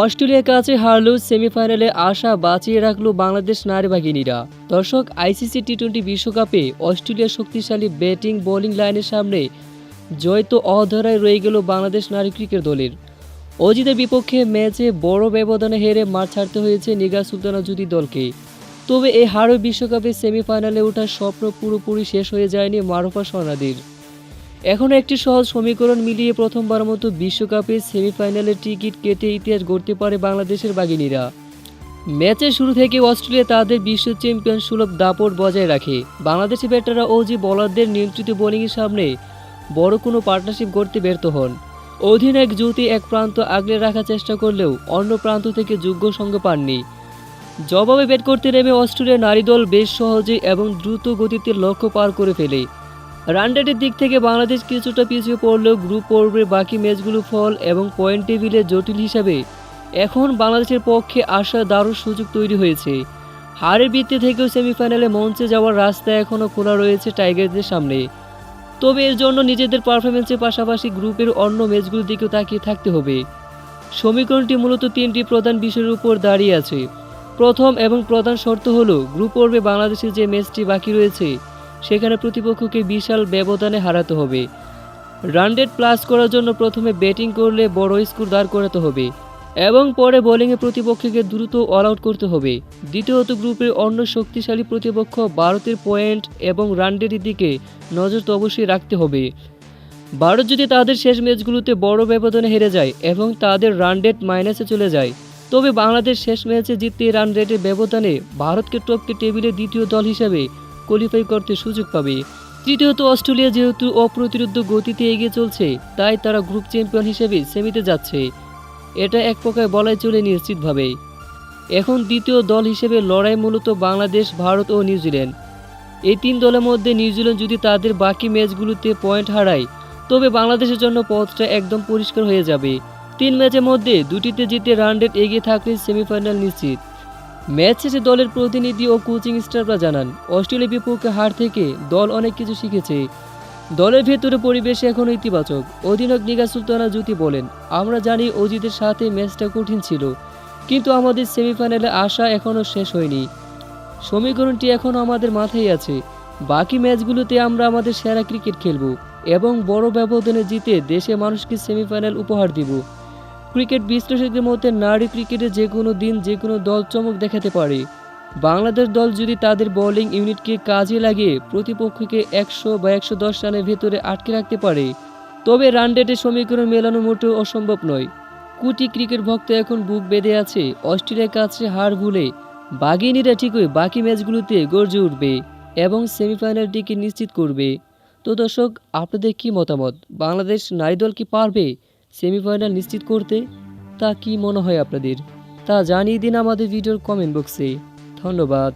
অস্ট্রেলিয়ার কাছে হারলেও সেমিফাইনালে আশা বাঁচিয়ে রাখল বাংলাদেশ নারী বাহিনীরা। দর্শক, আইসিসি টি-20 বিশ্বকাপে অস্ট্রেলিয়ার শক্তিশালী ব্যাটিং বোলিং লাইনের সামনে জয় তো অধরায় রয়ে গেল বাংলাদেশ নারী ক্রিকেট দলের। অজিতের বিপক্ষে ম্যাচে বড় ব্যবধানে হেরে মাঠ ছাড়তে হয়েছে নিগার সুলতানা জুটি দলকে। তবে এই হারও বিশ্বকাপে সেমিফাইনালে ওঠার স্বপ্ন পুরোপুরি শেষ হয়ে যায়নি মারুফা স্বর্ণাদের। এখনও একটি সহজ সমীকরণ মিলিয়ে প্রথমবারের মতো বিশ্বকাপে সেমিফাইনালের টিকিট কেটে ইতিহাস গড়তে পারে বাংলাদেশের বাঘিনীরা। ম্যাচের শুরু থেকে অস্ট্রেলিয়া তাদের বিশ্ব চ্যাম্পিয়ন সুলভ দাপট বজায় রাখে। বাংলাদেশি ব্যাটাররা ওজি বোলারদের নিয়ন্ত্রিত বোলিংয়ের সামনে বড় কোনো পার্টনারশিপ গড়তে ব্যর্থ হন। অধিনায়ক জ্যোতি এক প্রান্ত আগলে রাখার চেষ্টা করলেও অন্য প্রান্ত থেকে যোগ্য সঙ্গ পাননি। জবাবে ব্যাট করতে নেমে অস্ট্রেলিয়ার নারী দল বেশ সহজে এবং দ্রুত গতিতে লক্ষ্য পার করে ফেলে। রানরেটের দিক থেকে বাংলাদেশ কিছুটা পিছিয়ে পড়লেও গ্রুপ পর্বের বাকি ম্যাচগুলো ফল এবং পয়েন্ট টেবিলে জটিল হিসাবে এখন বাংলাদেশের পক্ষে আসার দারুণ সুযোগ তৈরি হয়েছে। হারের ভিত্তি থেকেও সেমিফাইনালে মঞ্চে যাওয়ার রাস্তা এখনও খোলা রয়েছে টাইগারদের সামনে। তবে এর জন্য নিজেদের পারফরমেন্সের পাশাপাশি গ্রুপের অন্য ম্যাচগুলোর দিকেও তাকিয়ে থাকতে হবে। সমীকরণটি মূলত তিনটি প্রধান বিষয়ের উপর দাঁড়িয়ে আছে। প্রথম এবং প্রধান শর্ত হলো গ্রুপ পর্বে বাংলাদেশের যে ম্যাচটি বাকি রয়েছে সেখানে প্রতিপক্ষকে বিশাল ব্যবধানে হারাতে হবে। রানরেট প্লাস করার জন্য প্রথমে ব্যাটিং করলে বড় স্কোর দাঁড় করাতে হবে এবং পরে বোলিংয়ে প্রতিপক্ষকে দ্রুত অল আউট করতে হবে। দ্বিতীয়ত, গ্রুপের অন্য শক্তিশালী প্রতিপক্ষ ভারতের পয়েন্ট এবং রানরেটের দিকে নজর তো অবশ্যই রাখতে হবে। ভারত যদি তাদের শেষ ম্যাচগুলোতে বড় ব্যবধানে হেরে যায় এবং তাদের রানরেট মাইনাসে চলে যায়, তবে বাংলাদেশ শেষ ম্যাচে জিততে রান রেটের ব্যবধানে ভারতকে টপকে টেবিলে দ্বিতীয় দল হিসাবে কোয়ালিফাই করতে সুযোগ পাবে। তৃতীয়ত, অস্ট্রেলিয়া যেহেতু অপ্রতিরোধ্য গতিতে এগিয়ে চলছে, তাই তারা গ্রুপ চ্যাম্পিয়ন হিসেবে সেমিতে যাচ্ছে। এটা এক প্রকার বলাই চলে নিশ্চিতভাবে। এখন দ্বিতীয় দল হিসেবে লড়াই মূলত বাংলাদেশ, ভারত ও নিউজিল্যান্ড। এই তিন দলের মধ্যে নিউজিল্যান্ড যদি তাদের বাকি ম্যাচগুলোতে পয়েন্ট হারায়, তবে বাংলাদেশের জন্য পথটা একদম পরিষ্কার হয়ে যাবে। 3 ম্যাচের মধ্যে 2টিতে জিতে রানরেট এগিয়ে থাকলে সেমিফাইনাল নিশ্চিত। ম্যাচ শেষে দলের প্রতিনিধি ও কোচিং স্টাফরা জানান, অস্ট্রেলিয়ার বিপক্ষে হার থেকে দল অনেক কিছু শিখেছে। দলের ভেতরে পরিবেশ এখনও ইতিবাচক। অধিনায়ক নিগার সুলতানা জুটি বলেন, আমরা জানি অজিতের সাথে ম্যাচটা কঠিন ছিল, কিন্তু আমাদের সেমিফাইনালে আসা এখনও শেষ হয়নি। সমীকরণটি এখনও আমাদের মাথায় আছে। বাকি ম্যাচগুলোতে আমরা আমাদের সেরা ক্রিকেট খেলব এবং বড় ব্যবধানে জিতে দেশের মানুষকে সেমিফাইনাল উপহার দিব। ক্রিকেট বিশ্লেষকদের মতে নারী ক্রিকেটে যে কোনো দিন যে কোনো দল চমক দেখাতে পারে। বাংলাদেশ দল যদি তাদের বোলিং ইউনিটকে কাজে লাগিয়ে প্রতিপক্ষকে 100 বা 110 রানের ভেতরে আটকে রাখতে পারে, তবে রানরেটের সমীকরণ মেলানো মোটেও অসম্ভব নয়। কোটি ক্রিকেট ভক্ত এখন বুক বেঁধে আছে অস্ট্রেলিয়ার কাছে হার ভুলে বাঘিনীরা ঠিকই বাকি ম্যাচগুলোতে গর্জে উঠবে এবং সেমিফাইনালটিকে নিশ্চিত করবে। তো দর্শক, আপনাদের কী মতামত? বাংলাদেশ নারী দল কি পারবে সেমিফাইনাল নিশ্চিত করতে? তা কি মনে হয় আপনাদের? তা জানিয়ে দিন আমাদের ভিডিওর কমেন্ট বক্সে। ধন্যবাদ।